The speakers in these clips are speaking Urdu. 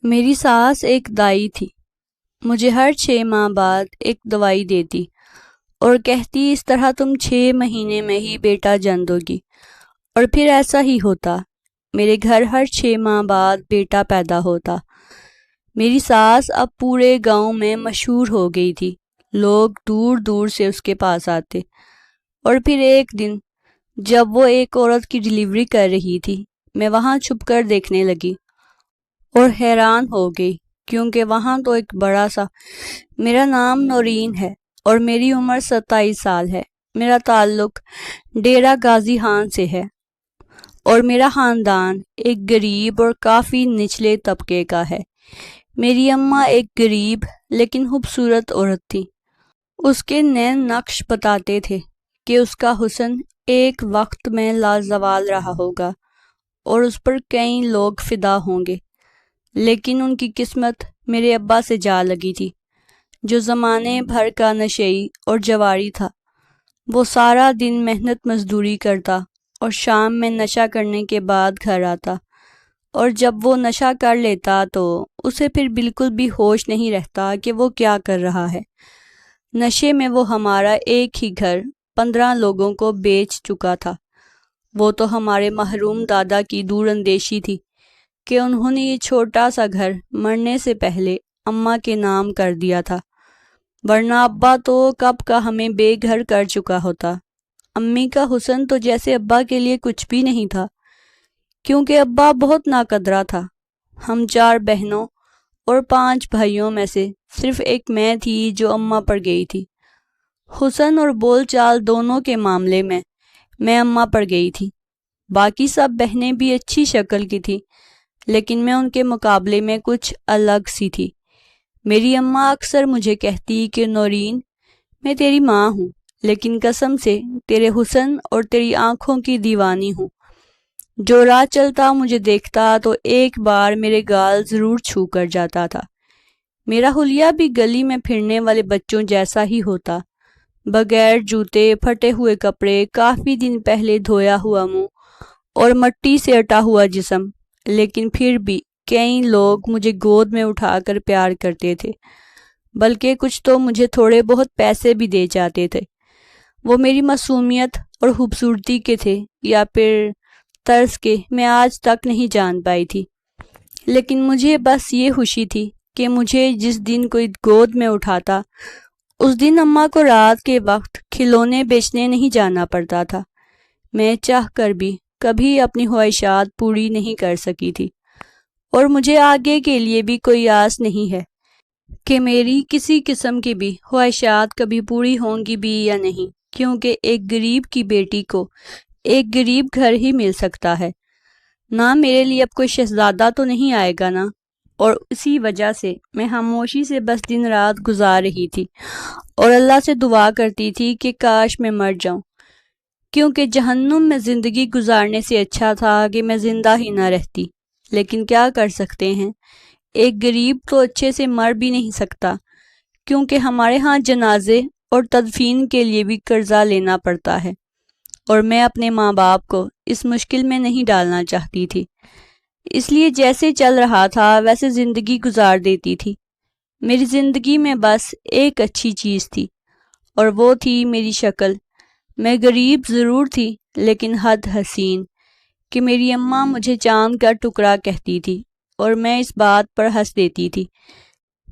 میری ساس ایک دائی تھی۔ مجھے ہر 6 ماہ بعد ایک دوائی دیتی اور کہتی اس طرح تم 6 مہینے میں ہی بیٹا جن دو گی، اور پھر ایسا ہی ہوتا۔ میرے گھر ہر 6 ماہ بعد بیٹا پیدا ہوتا۔ میری ساس اب پورے گاؤں میں مشہور ہو گئی تھی، لوگ دور دور سے اس کے پاس آتے۔ اور پھر ایک دن جب وہ ایک عورت کی ڈیلیوری کر رہی تھی، میں وہاں چھپ کر دیکھنے لگی اور حیران ہو گئی، کیونکہ وہاں تو ایک بڑا سا میرا نام نورین ہے اور میری عمر 27 سال ہے۔ میرا تعلق ڈیرہ غازی خان سے ہے اور میرا خاندان ایک غریب اور کافی نچلے طبقے کا ہے۔ میری اماں ایک غریب لیکن خوبصورت عورت تھی۔ اس کے نین نقش بتاتے تھے کہ اس کا حسن ایک وقت میں لازوال رہا ہوگا اور اس پر کئی لوگ فدا ہوں گے، لیکن ان کی قسمت میرے ابا سے جا لگی تھی، جو زمانے بھر کا نشئی اور جواری تھا۔ وہ سارا دن محنت مزدوری کرتا اور شام میں نشہ کرنے کے بعد گھر آتا، اور جب وہ نشہ کر لیتا تو اسے پھر بالکل بھی ہوش نہیں رہتا کہ وہ کیا کر رہا ہے۔ نشے میں وہ ہمارا ایک ہی گھر 15 لوگوں کو بیچ چکا تھا۔ وہ تو ہمارے محروم دادا کی دور اندیشی تھی کہ انہوں نے یہ چھوٹا سا گھر مرنے سے پہلے اماں کے نام کر دیا تھا، ورنہ ابا تو کب کا ہمیں بے گھر کر چکا ہوتا۔ امی کا حسن تو جیسے ابا کے لیے کچھ بھی نہیں تھا، کیونکہ ابا بہت ناقدرہ تھا۔ ہم 4 بہنوں اور 5 بھائیوں میں سے صرف ایک میں تھی جو اماں پر گئی تھی۔ حسن اور بول چال دونوں کے معاملے میں اماں پر گئی تھی۔ باقی سب بہنیں بھی اچھی شکل کی تھی، لیکن میں ان کے مقابلے میں کچھ الگ سی تھی۔ میری اماں اکثر مجھے کہتی کہ نورین، میں تیری ماں ہوں، لیکن قسم سے تیرے حسن اور تیری آنکھوں کی دیوانی ہوں۔ جو راہ چلتا مجھے دیکھتا تو ایک بار میرے گال ضرور چھو کر جاتا تھا۔ میرا حلیہ بھی گلی میں پھرنے والے بچوں جیسا ہی ہوتا، بغیر جوتے، پھٹے ہوئے کپڑے، کافی دن پہلے دھویا ہوا منہ اور مٹی سے اٹا ہوا جسم، لیکن پھر بھی کئی لوگ مجھے گود میں اٹھا کر پیار کرتے تھے، بلکہ کچھ تو مجھے تھوڑے بہت پیسے بھی دے جاتے تھے۔ وہ میری معصومیت اور خوبصورتی کے تھے یا پھر طرز کے، میں آج تک نہیں جان پائی تھی، لیکن مجھے بس یہ خوشی تھی کہ مجھے جس دن کوئی گود میں اٹھاتا، اس دن اماں کو رات کے وقت کھلونے بیچنے نہیں جانا پڑتا تھا۔ میں چاہ کر بھی کبھی اپنی خواہشات پوری نہیں کر سکی تھی، اور مجھے آگے کے لیے بھی کوئی آس نہیں ہے کہ میری کسی قسم کی بھی خواہشات کبھی پوری ہوں گی بھی یا نہیں، کیونکہ ایک غریب کی بیٹی کو ایک غریب گھر ہی مل سکتا ہے۔ نہ میرے لیے اب کوئی شہزادہ تو نہیں آئے گا نا، اور اسی وجہ سے میں خاموشی سے بس دن رات گزار رہی تھی اور اللہ سے دعا کرتی تھی کہ کاش میں مر جاؤں، کیونکہ جہنم میں زندگی گزارنے سے اچھا تھا کہ میں زندہ ہی نہ رہتی۔ لیکن کیا کر سکتے ہیں، ایک غریب تو اچھے سے مر بھی نہیں سکتا، کیونکہ ہمارے ہاں جنازے اور تدفین کے لیے بھی قرضہ لینا پڑتا ہے، اور میں اپنے ماں باپ کو اس مشکل میں نہیں ڈالنا چاہتی تھی، اس لیے جیسے چل رہا تھا ویسے زندگی گزار دیتی تھی۔ میری زندگی میں بس ایک اچھی چیز تھی، اور وہ تھی میری شکل۔ میں غریب ضرور تھی، لیکن حد حسین کہ میری اماں مجھے چاند کا ٹکڑا کہتی تھی، اور میں اس بات پر ہنس دیتی تھی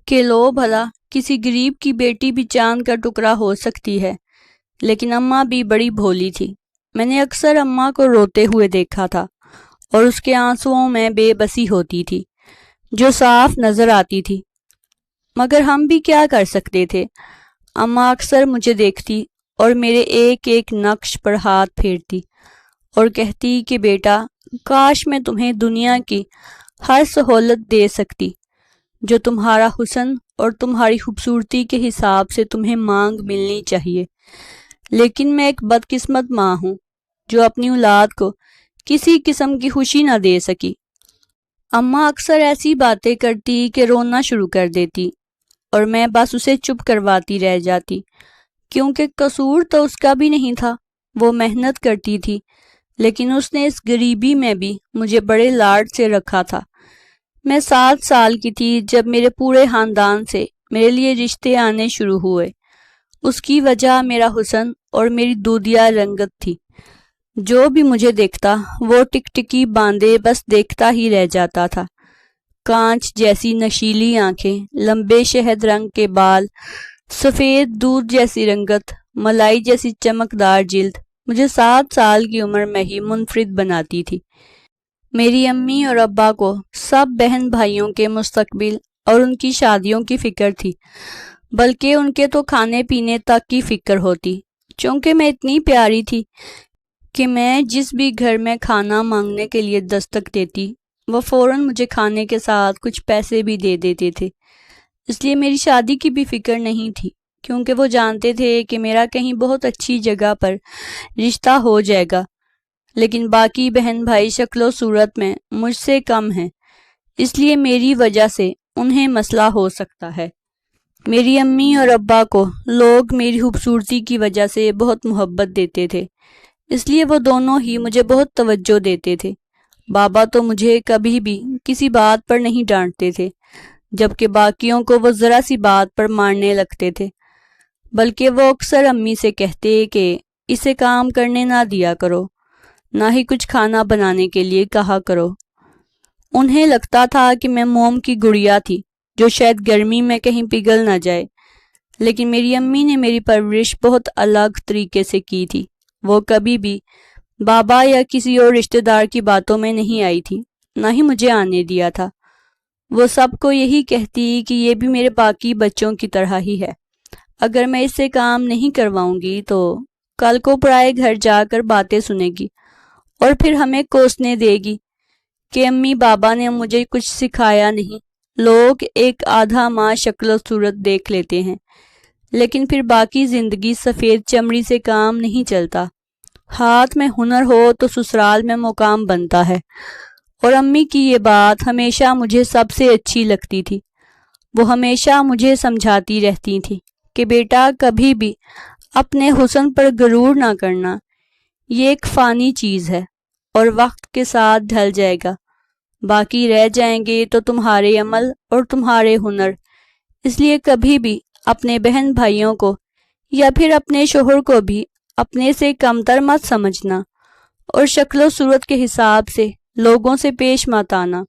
کہ لو بھلا، کسی غریب کی بیٹی بھی چاند کا ٹکڑا ہو سکتی ہے۔ لیکن اماں بھی بڑی بھولی تھی۔ میں نے اکثر اماں کو روتے ہوئے دیکھا تھا، اور اس کے آنسوؤں میں بے بسی ہوتی تھی جو صاف نظر آتی تھی، مگر ہم بھی کیا کر سکتے تھے۔ اماں اکثر مجھے دیکھتی اور میرے ایک ایک نقش پر ہاتھ پھیرتی اور کہتی کہ بیٹا، کاش میں تمہیں دنیا کی ہر سہولت دے سکتی جو تمہارا حسن اور تمہاری خوبصورتی کے حساب سے تمہیں مانگ ملنی چاہیے، لیکن میں ایک بدقسمت ماں ہوں جو اپنی اولاد کو کسی قسم کی خوشی نہ دے سکی۔ اماں اکثر ایسی باتیں کرتی کہ رونا شروع کر دیتی، اور میں بس اسے چپ کرواتی رہ جاتی، کیونکہ قصور تو اس کا بھی نہیں تھا۔ وہ محنت کرتی تھی، لیکن اس نے اس غریبی میں بھی مجھے بڑے لاڈ سے رکھا تھا۔ میں 7 سال کی تھی جب میرے پورے خاندان سے میرے لیے رشتے آنے شروع ہوئے۔ اس کی وجہ میرا حسن اور میری دودھیا رنگت تھی۔ جو بھی مجھے دیکھتا وہ ٹکٹکی باندھے بس دیکھتا ہی رہ جاتا تھا۔ کانچ جیسی نشیلی آنکھیں، لمبے شہد رنگ کے بال، سفید دودھ جیسی رنگت، ملائی جیسی چمکدار جلد مجھے 7 سال کی عمر میں ہی منفرد بناتی تھی۔ میری امی اور ابا کو سب بہن بھائیوں کے مستقبل اور ان کی شادیوں کی فکر تھی، بلکہ ان کے تو کھانے پینے تک کی فکر ہوتی۔ چونکہ میں اتنی پیاری تھی کہ میں جس بھی گھر میں کھانا مانگنے کے لیے دستک دیتی وہ فوراً مجھے کھانے کے ساتھ کچھ پیسے بھی دے دیتے تھے۔ اس لیے میری شادی کی بھی فکر نہیں تھی، کیونکہ وہ جانتے تھے کہ میرا کہیں بہت اچھی جگہ پر رشتہ ہو جائے گا۔ لیکن باقی بہن بھائی شکل و صورت میں مجھ سے کم ہیں، اس لیے میری وجہ سے انہیں مسئلہ ہو سکتا ہے۔ میری امی اور ابا کو لوگ میری خوبصورتی کی وجہ سے بہت محبت دیتے تھے، اس لیے وہ دونوں ہی مجھے بہت توجہ دیتے تھے۔ بابا تو مجھے کبھی بھی کسی بات پر نہیں ڈانٹتے تھے، جبکہ باقیوں کو وہ ذرا سی بات پر مارنے لگتے تھے، بلکہ وہ اکثر امی سے کہتے کہ اسے کام کرنے نہ دیا کرو، نہ ہی کچھ کھانا بنانے کے لیے کہا کرو۔ انہیں لگتا تھا کہ میں موم کی گڑیا تھی جو شاید گرمی میں کہیں پگھل نہ جائے، لیکن میری امی نے میری پرورش بہت الگ طریقے سے کی تھی۔ وہ کبھی بھی بابا یا کسی اور رشتہ دار کی باتوں میں نہیں آئی تھی، نہ ہی مجھے آنے دیا تھا۔ وہ سب کو یہی کہتی کہ یہ بھی میرے باقی بچوں کی طرح ہی ہے، اگر میں اس سے کام نہیں کرواؤں گی تو کل کو پرائے گھر جا کر باتیں سنے گی اور پھر ہمیں کوسنے دے گی کہ امی بابا نے مجھے کچھ سکھایا نہیں۔ لوگ ایک آدھا ماہ شکل و صورت دیکھ لیتے ہیں، لیکن پھر باقی زندگی سفید چمڑی سے کام نہیں چلتا۔ ہاتھ میں ہنر ہو تو سسرال میں مقام بنتا ہے، اور امی کی یہ بات ہمیشہ مجھے سب سے اچھی لگتی تھی۔ وہ ہمیشہ مجھے سمجھاتی رہتی تھی کہ بیٹا کبھی بھی اپنے حسن پر غرور نہ کرنا، یہ ایک فانی چیز ہے اور وقت کے ساتھ ڈھل جائے گا، باقی رہ جائیں گے تو تمہارے عمل اور تمہارے ہنر۔ اس لیے کبھی بھی اپنے بہن بھائیوں کو یا پھر اپنے شوہر کو بھی اپنے سے کمتر مت سمجھنا، اور شکل و صورت کے حساب سے لوگوں سے پیش مت آنا۔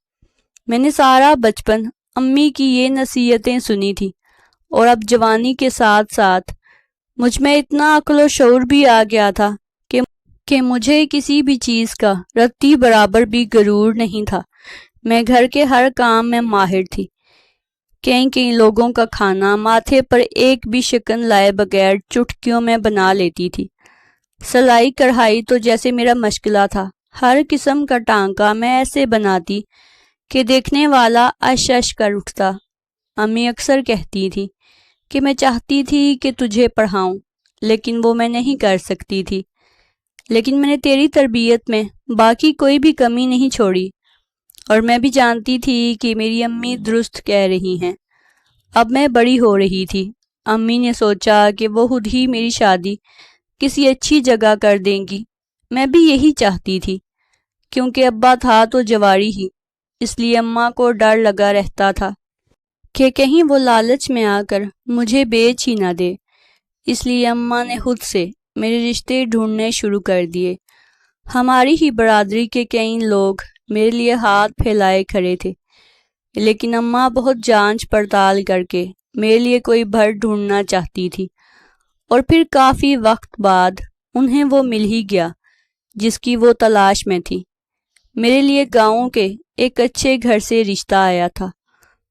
میں نے سارا بچپن امی کی یہ نصیحتیں سنی تھی، اور اب جوانی کے ساتھ ساتھ مجھ میں اتنا عقل و شعور بھی آ گیا تھا کہ مجھے کسی بھی چیز کا رتی برابر بھی غرور نہیں تھا۔ میں گھر کے ہر کام میں ماہر تھی۔ کئی لوگوں کا کھانا ماتھے پر ایک بھی شکن لائے بغیر چٹکیوں میں بنا لیتی تھی۔ سلائی کڑھائی تو جیسے میرا مشغلہ تھا۔ ہر قسم کا ٹانکا میں ایسے بناتی کہ دیکھنے والا اش اش کر اٹھتا۔ امی اکثر کہتی تھی کہ میں چاہتی تھی کہ تجھے پڑھاؤں، لیکن وہ میں نہیں کر سکتی تھی۔ لیکن میں نے تیری تربیت میں باقی کوئی بھی کمی نہیں چھوڑی، اور میں بھی جانتی تھی کہ میری امی درست کہہ رہی ہیں۔ اب میں بڑی ہو رہی تھی۔ امی نے سوچا کہ وہ خود ہی میری شادی کسی اچھی جگہ کر دیں گی۔ میں بھی یہی چاہتی تھی، کیونکہ ابا تھا تو جواری ہی، اس لیے اماں کو ڈر لگا رہتا تھا کہ کہیں وہ لالچ میں آ کر مجھے بیچ ہی نہ دے۔ اس لیے اماں نے خود سے میرے رشتے ڈھونڈنے شروع کر دیے۔ ہماری ہی برادری کے کئی لوگ میرے لیے ہاتھ پھیلائے کھڑے تھے، لیکن اماں بہت جانچ پڑتال کر کے میرے لیے کوئی بھر ڈھونڈنا چاہتی تھی، اور پھر کافی وقت بعد انہیں وہ مل ہی گیا جس کی وہ تلاش میں تھی۔ میرے لیے گاؤں کے ایک اچھے گھر سے رشتہ آیا تھا۔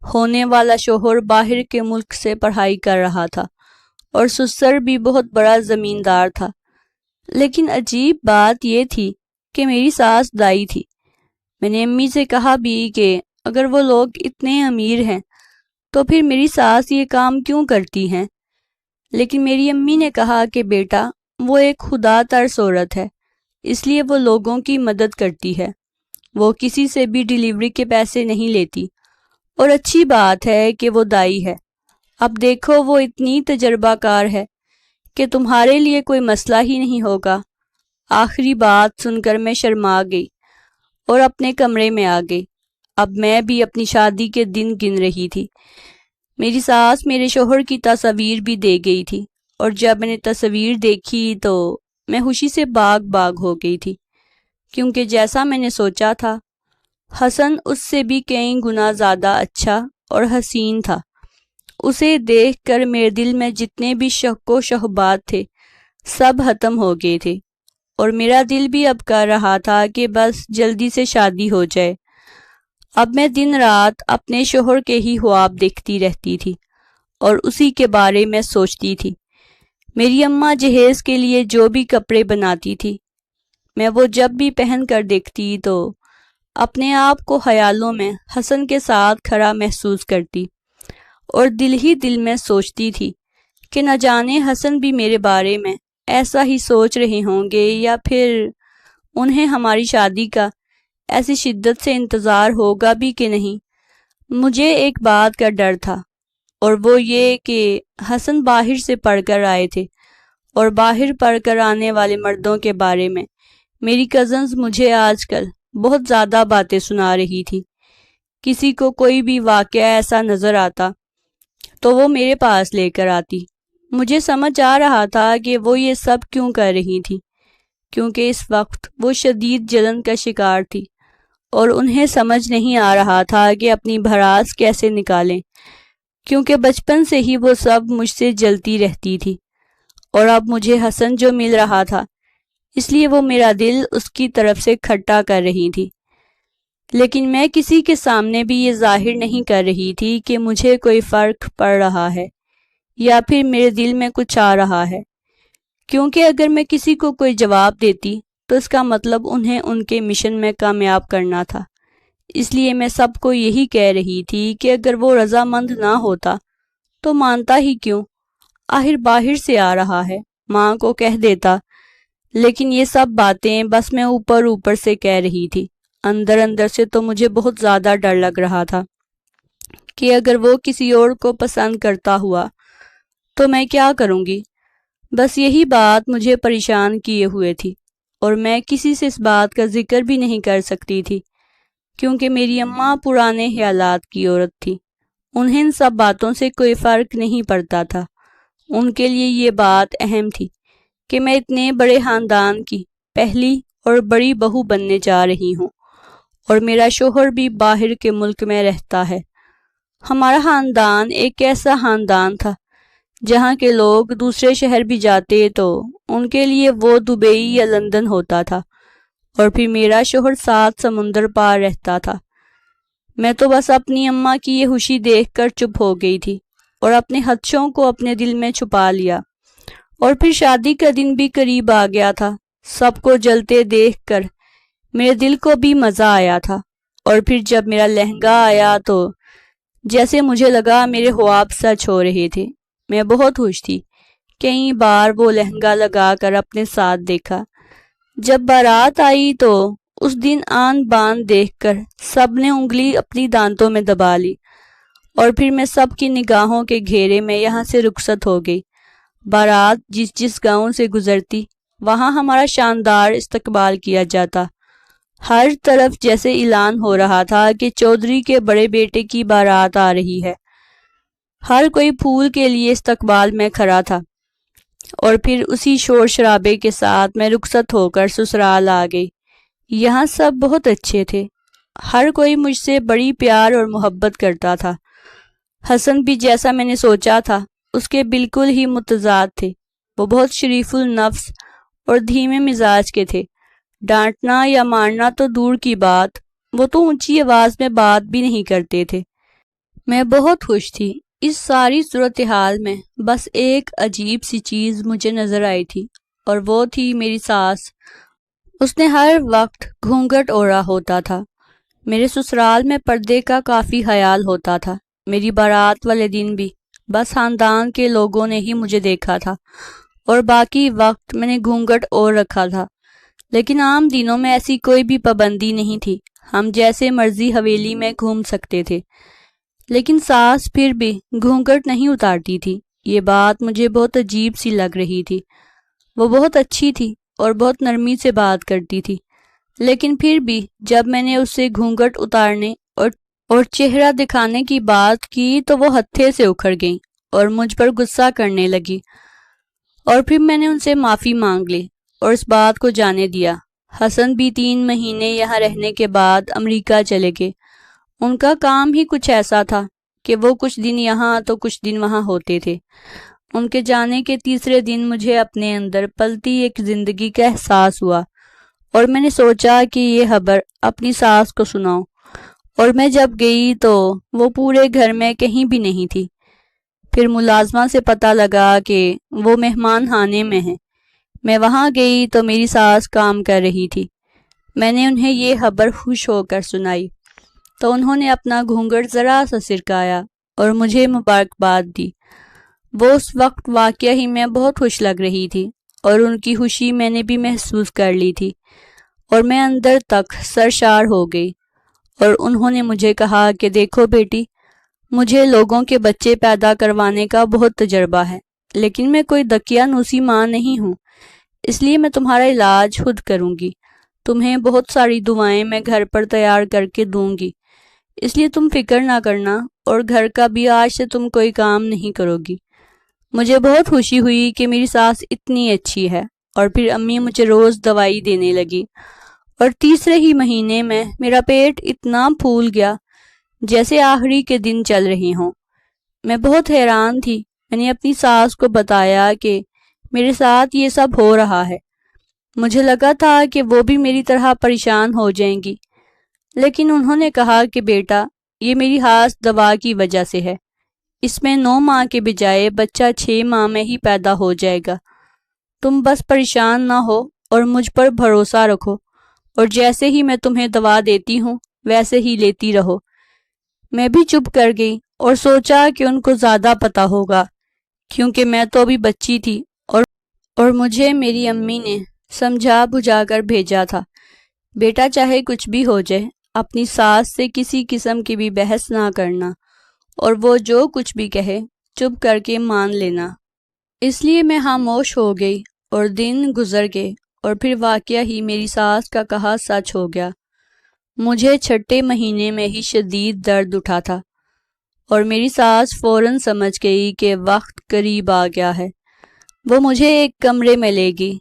ہونے والا شوہر باہر کے ملک سے پڑھائی کر رہا تھا، اور سسر بھی بہت بڑا زمیندار تھا۔ لیکن عجیب بات یہ تھی کہ میری ساس دائی تھی۔ میں نے امی سے کہا بھی کہ اگر وہ لوگ اتنے امیر ہیں تو پھر میری ساس یہ کام کیوں کرتی ہیں؟ لیکن میری امی نے کہا کہ بیٹا وہ ایک خدا ترس عورت ہے، اس لیے وہ لوگوں کی مدد کرتی ہے، وہ کسی سے بھی ڈیلیوری کے پیسے نہیں لیتی، اور اچھی بات ہے کہ وہ دائی ہے۔ اب دیکھو وہ اتنی تجربہ کار ہے کہ تمہارے لیے کوئی مسئلہ ہی نہیں ہوگا۔ آخری بات سن کر میں شرما گئی اور اپنے کمرے میں آ گئی۔ اب میں بھی اپنی شادی کے دن گن رہی تھی۔ میری ساس میرے شوہر کی تصویر بھی دے گئی تھی، اور جب میں نے تصویر دیکھی تو میں خوشی سے باغ باغ ہو گئی تھی، کیونکہ جیسا میں نے سوچا تھا حسن اس سے بھی کئی گنا زیادہ اچھا اور حسین تھا۔ اسے دیکھ کر میرے دل میں جتنے بھی شک و شبہات تھے سب ختم ہو گئے تھے، اور میرا دل بھی اب کر رہا تھا کہ بس جلدی سے شادی ہو جائے۔ اب میں دن رات اپنے شوہر کے ہی خواب دیکھتی رہتی تھی اور اسی کے بارے میں سوچتی تھی۔ میری اماں جہیز کے لیے جو بھی کپڑے بناتی تھی میں وہ جب بھی پہن کر دیکھتی تو اپنے آپ کو خیالوں میں حسن کے ساتھ کھڑا محسوس کرتی، اور دل ہی دل میں سوچتی تھی کہ نہ جانے حسن بھی میرے بارے میں ایسا ہی سوچ رہے ہوں گے، یا پھر انہیں ہماری شادی کا ایسی شدت سے انتظار ہوگا بھی کہ نہیں۔ مجھے ایک بات کا ڈر تھا، اور وہ یہ کہ حسن باہر سے پڑھ کر آئے تھے، اور باہر پڑھ کر آنے والے مردوں کے بارے میں میری کزنز مجھے آج کل بہت زیادہ باتیں سنا رہی تھی۔ کسی کو کوئی بھی واقعہ ایسا نظر آتا تو وہ میرے پاس لے کر آتی۔ مجھے سمجھ آ رہا تھا کہ وہ یہ سب کیوں کر رہی تھی، کیونکہ اس وقت وہ شدید جلن کا شکار تھی، اور انہیں سمجھ نہیں آ رہا تھا کہ اپنی بھڑاس کیسے نکالیں، کیونکہ بچپن سے ہی وہ سب مجھ سے جلتی رہتی تھی، اور اب مجھے حسن جو مل رہا تھا اس لیے وہ میرا دل اس کی طرف سے کھٹا کر رہی تھی۔ لیکن میں کسی کے سامنے بھی یہ ظاہر نہیں کر رہی تھی کہ مجھے کوئی فرق پڑ رہا ہے یا پھر میرے دل میں کچھ آ رہا ہے، کیونکہ اگر میں کسی کو کوئی جواب دیتی تو اس کا مطلب انہیں ان کے مشن میں کامیاب کرنا تھا۔ اس لیے میں سب کو یہی کہہ رہی تھی کہ اگر وہ رضامند نہ ہوتا تو مانتا ہی کیوں، آخر باہر سے آ رہا ہے، ماں کو کہہ دیتا۔ لیکن یہ سب باتیں بس میں اوپر اوپر سے کہہ رہی تھی، اندر اندر سے تو مجھے بہت زیادہ ڈر لگ رہا تھا کہ اگر وہ کسی اور کو پسند کرتا ہوا تو میں کیا کروں گی۔ بس یہی بات مجھے پریشان کیے ہوئے تھی، اور میں کسی سے اس بات کا ذکر بھی نہیں کر سکتی تھی، کیونکہ میری اماں پرانے خیالات کی عورت تھی۔ انہیں ان سب باتوں سے کوئی فرق نہیں پڑتا تھا۔ ان کے لیے یہ بات اہم تھی کہ میں اتنے بڑے خاندان کی پہلی اور بڑی بہو بننے جا رہی ہوں، اور میرا شوہر بھی باہر کے ملک میں رہتا ہے۔ ہمارا خاندان ایک ایسا خاندان تھا جہاں کے لوگ دوسرے شہر بھی جاتے تو ان کے لیے وہ دبئی یا لندن ہوتا تھا، اور پھر میرا شوہر 7 سمندر پار رہتا تھا۔ میں تو بس اپنی اماں کی یہ خوشی دیکھ کر چپ ہو گئی تھی، اور اپنے خدشوں کو اپنے دل میں چھپا لیا۔ اور پھر شادی کا دن بھی قریب آ گیا تھا۔ سب کو جلتے دیکھ کر میرے دل کو بھی مزہ آیا تھا، اور پھر جب میرا لہنگا آیا تو جیسے مجھے لگا میرے خواب سچ ہو رہے تھے۔ میں بہت خوش تھی، کئی بار وہ لہنگا لگا کر اپنے ساتھ دیکھا۔ جب بارات آئی تو اس دن آن بان دیکھ کر سب نے انگلی اپنی دانتوں میں دبا لی، اور پھر میں سب کی نگاہوں کے گھیرے میں یہاں سے رخصت ہو گئی۔ بارات جس گاؤں سے گزرتی وہاں ہمارا شاندار استقبال کیا جاتا۔ ہر طرف جیسے اعلان ہو رہا تھا کہ چودھری کے بڑے بیٹے کی بارات آ رہی ہے۔ ہر کوئی پھول کے لیے استقبال میں کھڑا تھا، اور پھر اسی شور شرابے کے ساتھ میں رخصت ہو کر سسرال آ گئی۔ یہاں سب بہت اچھے تھے، ہر کوئی مجھ سے بڑی پیار اور محبت کرتا تھا۔ حسن بھی جیسا میں نے سوچا تھا اس کے بالکل ہی متضاد تھے۔ وہ بہت شریف النفس اور دھیمے مزاج کے تھے۔ ڈانٹنا یا مارنا تو دور کی بات، وہ تو اونچی آواز میں بات بھی نہیں کرتے تھے۔ میں بہت خوش تھی۔ اس ساری صورتحال میں بس ایک عجیب سی چیز مجھے نظر آئی تھی، اور وہ تھی میری ساس۔ اس نے ہر وقت گھونگھٹ اوڑھا ہوتا تھا۔ میرے سسرال میں پردے کا کافی خیال ہوتا تھا۔ میری بارات والے دن بھی بس خاندان کے لوگوں نے ہی مجھے دیکھا تھا، اور باقی وقت میں نے گھونگھٹ اوڑھ رکھا تھا۔ لیکن عام دنوں میں ایسی کوئی بھی پابندی نہیں تھی، ہم جیسے مرضی حویلی میں گھوم سکتے تھے۔ لیکن ساس پھر بھی گھونگھٹ نہیں اتارتی تھی۔ یہ بات مجھے بہت عجیب سی لگ رہی تھی۔ وہ بہت اچھی تھی اور بہت نرمی سے بات کرتی تھی، لیکن پھر بھی جب میں نے اسے گھونگھٹ اتارنے اور اور چہرہ دکھانے کی بات کی تو وہ ہتھے سے اکھڑ گئیں اور مجھ پر غصہ کرنے لگی، اور پھر میں نے ان سے معافی مانگ لی اور اس بات کو جانے دیا۔ حسن بھی 3 مہینے یہاں رہنے کے بعد امریکہ چلے گئے۔ ان کا کام ہی کچھ ایسا تھا کہ وہ کچھ دن یہاں تو کچھ دن وہاں ہوتے تھے۔ ان کے جانے کے تیسرے دن مجھے اپنے اندر پلتی ایک زندگی کا احساس ہوا، اور میں نے سوچا کہ یہ خبر اپنی ساس کو سناؤں، اور میں جب گئی تو وہ پورے گھر میں کہیں بھی نہیں تھی۔ پھر ملازمہ سے پتہ لگا کہ وہ مہمان خانے میں ہیں۔ میں وہاں گئی تو میری ساس کام کر رہی تھی۔ میں نے انہیں یہ خبر خوش ہو کر سنائی تو انہوں نے اپنا گھونگھٹ ذرا سا سرکایا اور مجھے مبارکباد دی۔ وہ اس وقت واقعہ ہی میں بہت خوش لگ رہی تھی، اور ان کی خوشی میں نے بھی محسوس کر لی تھی، اور میں اندر تک سرشار ہو گئی۔ اور انہوں نے مجھے کہا کہ دیکھو بیٹی، مجھے لوگوں کے بچے پیدا کروانے کا بہت تجربہ ہے، لیکن میں کوئی دقیانوسی ماں نہیں ہوں، اس لیے میں تمہارا علاج خود کروں گی۔ تمہیں بہت ساری دعائیں میں گھر پر تیار کر کے دوں گی، اس لیے تم فکر نہ کرنا، اور گھر کا بھی آج سے تم کوئی کام نہیں کرو گی۔ مجھے بہت خوشی ہوئی کہ میری ساس اتنی اچھی ہے، اور پھر امی مجھے روز دوائی دینے لگی، اور تیسرے ہی مہینے میں میرا پیٹ اتنا پھول گیا جیسے آخری کے دن چل رہے ہوں۔ میں بہت حیران تھی۔ میں نے اپنی ساس کو بتایا کہ میرے ساتھ یہ سب ہو رہا ہے۔ مجھے لگا تھا کہ وہ بھی میری طرح پریشان ہو جائیں گی، لیکن انہوں نے کہا کہ بیٹا، یہ میری خاص دوا کی وجہ سے ہے۔ اس میں 9 ماہ کے بجائے بچہ 6 ماہ میں ہی پیدا ہو جائے گا۔ تم بس پریشان نہ ہو اور مجھ پر بھروسہ رکھو، اور جیسے ہی میں تمہیں دوا دیتی ہوں ویسے ہی لیتی رہو۔ میں بھی چپ کر گئی اور سوچا کہ ان کو زیادہ پتہ ہوگا، کیونکہ میں تو ابھی بچی تھی، اور مجھے میری امی نے سمجھا بجھا کر بھیجا تھا، بیٹا چاہے کچھ بھی ہو جائے، اپنی ساس سے کسی قسم کی بھی بحث نہ کرنا، اور وہ جو کچھ بھی کہے چپ کر کے مان لینا۔ اس لیے میں خاموش ہو گئی، اور دن گزر گئے، اور پھر واقعہ ہی میری ساس کا کہا سچ ہو گیا۔ مجھے 6 مہینے میں ہی شدید درد اٹھا تھا، اور میری ساس فوراً سمجھ گئی کہ وقت قریب آ گیا ہے۔ وہ مجھے ایک کمرے میں لے گئی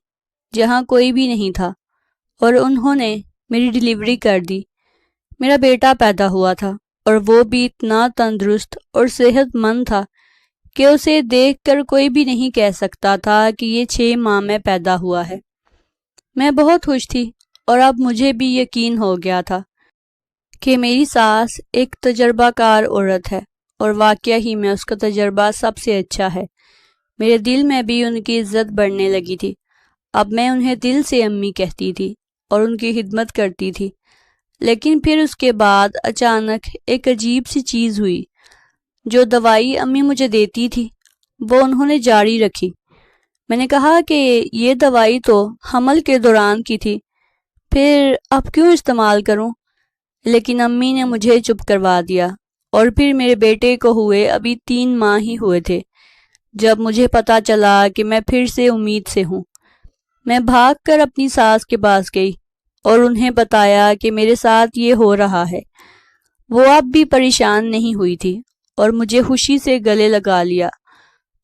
جہاں کوئی بھی نہیں تھا، اور انہوں نے میری ڈیلیوری کر دی۔ میرا بیٹا پیدا ہوا تھا، اور وہ بھی اتنا تندرست اور صحت مند تھا کہ اسے دیکھ کر کوئی بھی نہیں کہہ سکتا تھا کہ یہ 6 ماہ میں پیدا ہوا ہے۔ میں بہت خوش تھی، اور اب مجھے بھی یقین ہو گیا تھا کہ میری ساس ایک تجربہ کار عورت ہے، اور واقعہ ہی میں اس کا تجربہ سب سے اچھا ہے۔ میرے دل میں بھی ان کی عزت بڑھنے لگی تھی۔ اب میں انہیں دل سے امی کہتی تھی اور ان کی خدمت کرتی تھی۔ لیکن پھر اس کے بعد اچانک ایک عجیب سی چیز ہوئی۔ جو دوائی امی مجھے دیتی تھی وہ انہوں نے جاری رکھی۔ میں نے کہا کہ یہ دوائی تو حمل کے دوران کی تھی، پھر اب کیوں استعمال کروں؟ لیکن امی نے مجھے چپ کروا دیا، اور پھر میرے بیٹے کو ہوئے ابھی 3 ماہ ہی ہوئے تھے جب مجھے پتا چلا کہ میں پھر سے امید سے ہوں۔ میں بھاگ کر اپنی ساس کے پاس گئی اور انہیں بتایا کہ میرے ساتھ یہ ہو رہا ہے۔ وہ اب بھی پریشان نہیں ہوئی تھی اور مجھے خوشی سے گلے لگا لیا۔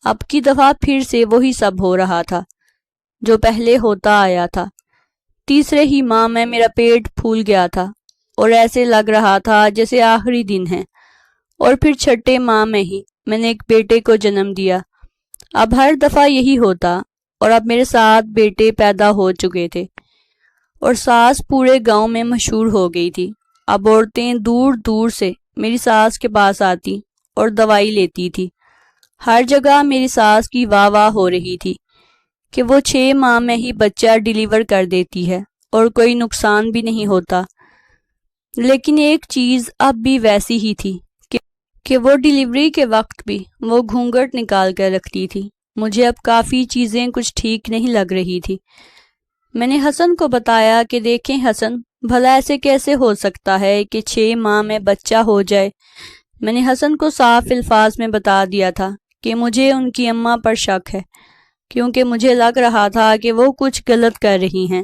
اب کی دفعہ پھر سے وہی سب ہو رہا تھا جو پہلے ہوتا آیا تھا۔ تیسرے ہی ماہ میں میرا پیٹ پھول گیا تھا اور ایسے لگ رہا تھا جیسے آخری دن ہے، اور پھر 6 ماہ میں ہی میں نے ایک بیٹے کو جنم دیا۔ اب ہر دفعہ یہی ہوتا، اور اب میرے 7 بیٹے پیدا ہو چکے تھے، اور ساس پورے گاؤں میں مشہور ہو گئی تھی۔ اب عورتیں دور دور سے میری ساس کے پاس آتی اور دوائی لیتی تھی۔ ہر جگہ میری ساس کی واہ واہ ہو رہی تھی کہ وہ 6 ماہ میں ہی بچہ ڈیلیور کر دیتی ہے اور کوئی نقصان بھی نہیں ہوتا۔ لیکن ایک چیز اب بھی ویسی ہی تھی کہ وہ ڈیلیوری کے وقت بھی وہ گھونگھٹ نکال کر رکھتی تھی۔ مجھے اب کافی چیزیں کچھ ٹھیک نہیں لگ رہی تھی۔ میں نے حسن کو بتایا کہ دیکھیں حسن، بھلا ایسے کیسے ہو سکتا ہے کہ 6 ماہ میں بچہ ہو جائے۔ میں نے حسن کو صاف الفاظ میں بتا دیا تھا کہ مجھے ان کی اماں پر شک ہے، کیونکہ مجھے لگ رہا تھا کہ وہ کچھ غلط کر رہی ہیں۔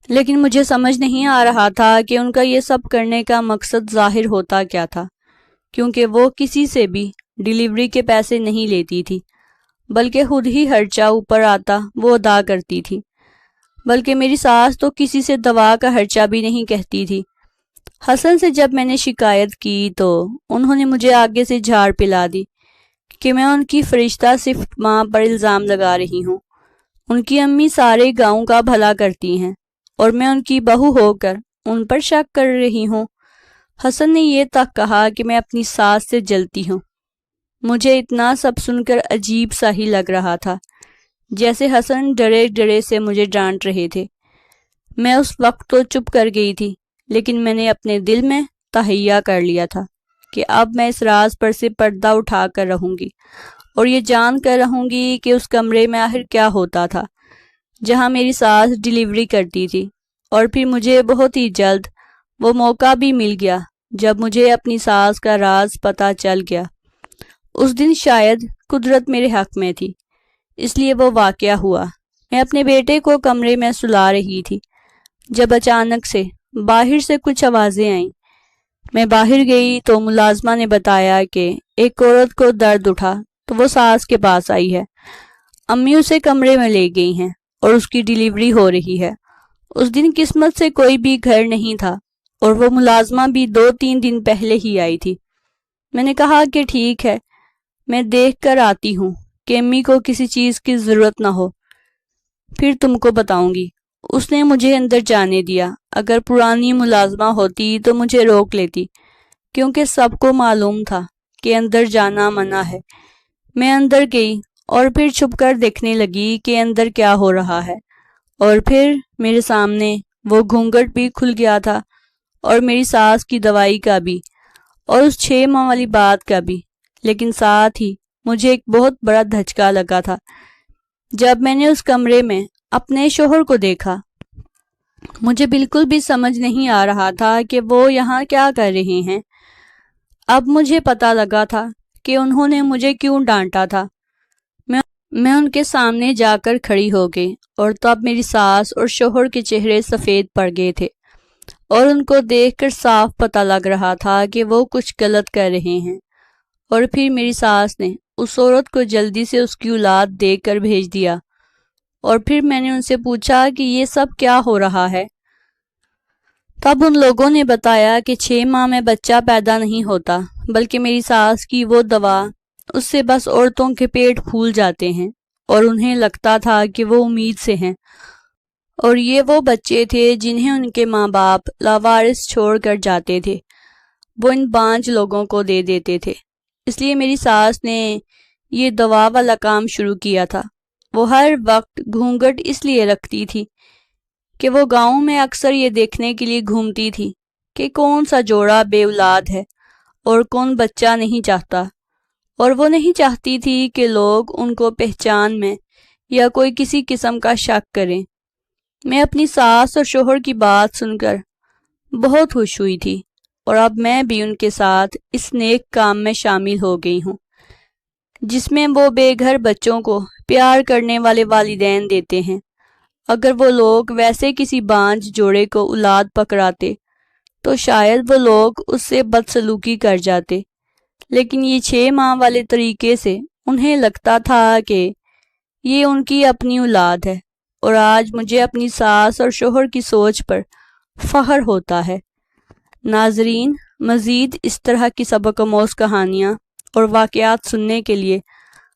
لیکن مجھے سمجھ نہیں آ رہا تھا کہ ان کا یہ سب کرنے کا مقصد ظاہر ہوتا کیا تھا، کیونکہ وہ کسی سے بھی ڈیلیوری کے پیسے نہیں لیتی تھی، بلکہ خود ہی خرچہ اوپر آتا وہ ادا کرتی تھی۔ بلکہ میری ساس تو کسی سے دوا کا خرچہ بھی نہیں کہتی تھی۔ حسن سے جب میں نے شکایت کی تو انہوں نے مجھے آگے سے جھاڑ پلا دی کہ میں ان کی فرشتہ صفت ماں پر الزام لگا رہی ہوں۔ ان کی امی سارے گاؤں کا بھلا کرتی ہیں اور میں ان کی بہو ہو کر ان پر شک کر رہی ہوں۔ حسن نے یہ تک کہا کہ میں اپنی ساس سے جلتی ہوں۔ مجھے اتنا سب سن کر عجیب سا ہی لگ رہا تھا، جیسے حسن ڈرے ڈرے سے مجھے ڈانٹ رہے تھے۔ میں اس وقت تو چپ کر گئی تھی، لیکن میں نے اپنے دل میں تہیہ کر لیا تھا کہ اب میں اس راز پر سے پردہ اٹھا کر رہوں گی اور یہ جان کر رہوں گی کہ اس کمرے میں آخر کیا ہوتا تھا جہاں میری ساس ڈیلیوری کرتی تھی۔ اور پھر مجھے بہت ہی جلد وہ موقع بھی مل گیا جب مجھے اپنی ساس کا راز پتہ چل گیا۔ اس دن شاید قدرت میرے حق میں تھی، اس لیے وہ واقعہ ہوا۔ میں اپنے بیٹے کو کمرے میں سلا رہی تھی جب اچانک سے باہر سے کچھ آوازیں آئیں۔ میں باہر گئی تو ملازمہ نے بتایا کہ ایک عورت کو درد اٹھا تو وہ ساس کے پاس آئی ہے۔ امی اسے کمرے میں لے گئی ہیں اور اس کی ڈیلیوری ہو رہی ہے۔ اس دن قسمت سے کوئی بھی گھر نہیں تھا اور وہ ملازمہ بھی 2-3 دن پہلے ہی آئی تھی۔ میں نے کہا کہ ٹھیک ہے، میں دیکھ کر آتی ہوں کہ امی کو کسی چیز کی ضرورت نہ ہو، پھر تم کو بتاؤں گی۔ اس نے مجھے اندر جانے دیا۔ اگر پرانی ملازمہ ہوتی تو مجھے روک لیتی، کیونکہ سب کو معلوم تھا کہ اندر جانا منع ہے۔ میں اندر گئی اور پھر چھپ کر دیکھنے لگی کہ اندر کیا ہو رہا ہے، اور پھر میرے سامنے وہ گھونگھٹ بھی کھل گیا تھا اور میری ساس کی دوائی کا بھی اور اس 6 ماہ والی بات کا بھی۔ لیکن ساتھ ہی مجھے ایک بہت بڑا دھچکا لگا تھا جب میں نے اس کمرے میں اپنے شوہر کو دیکھا۔ مجھے بالکل بھی سمجھ نہیں آ رہا تھا کہ وہ یہاں کیا کر رہے ہیں۔ اب مجھے پتہ لگا تھا کہ انہوں نے مجھے کیوں ڈانٹا تھا۔ میں ان کے سامنے جا کر کھڑی ہو گئی اور تب میری ساس اور شوہر کے چہرے سفید پڑ گئے تھے اور ان کو دیکھ کر صاف پتہ لگ رہا تھا کہ وہ کچھ غلط کر رہے ہیں۔ اور پھر میری ساس نے اس عورت کو جلدی سے اس کی اولاد دے کر بھیج دیا، اور پھر میں نے ان سے پوچھا کہ یہ سب کیا ہو رہا ہے۔ تب ان لوگوں نے بتایا کہ 6 ماہ میں بچہ پیدا نہیں ہوتا، بلکہ میری ساس کی وہ دوا، اس سے بس عورتوں کے پیٹ پھول جاتے ہیں اور انہیں لگتا تھا کہ وہ امید سے ہیں، اور یہ وہ بچے تھے جنہیں ان کے ماں باپ لاوارث چھوڑ کر جاتے تھے، وہ ان بانجھ لوگوں کو دے دیتے تھے۔ اس لیے میری ساس نے یہ دوا والا کام شروع کیا تھا۔ وہ ہر وقت گھونگھٹ اس لیے رکھتی تھی کہ وہ گاؤں میں اکثر یہ دیکھنے کے لیے گھومتی تھی کہ کون سا جوڑا بے اولاد ہے اور کون بچہ نہیں چاہتا، اور وہ نہیں چاہتی تھی کہ لوگ ان کو پہچان میں یا کوئی کسی قسم کا شک کریں۔ میں اپنی ساس اور شوہر کی بات سن کر بہت خوش ہوئی تھی، اور اب میں بھی ان کے ساتھ اس نیک کام میں شامل ہو گئی ہوں جس میں وہ بے گھر بچوں کو پیار کرنے والے والدین دیتے ہیں۔ اگر وہ لوگ ویسے کسی بانجھ جوڑے کو اولاد پکڑاتے تو شاید وہ لوگ اس سے بدسلوکی کر جاتے، لیکن یہ 6 ماہ والے طریقے سے انہیں لگتا تھا کہ یہ ان کی اپنی اولاد ہے، اور آج مجھے اپنی ساس اور شوہر کی سوچ پر فخر ہوتا ہے۔ ناظرین، مزید اس طرح کی سبق آموز کہانیاں اور واقعات سننے کے لیے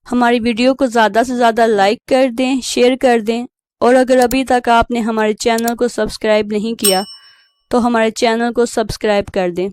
ہماری ویڈیو کو زیادہ سے زیادہ لائک کر دیں، شیئر کر دیں، اور اگر ابھی تک آپ نے ہمارے چینل کو سبسکرائب نہیں کیا تو ہمارے چینل کو سبسکرائب کر دیں۔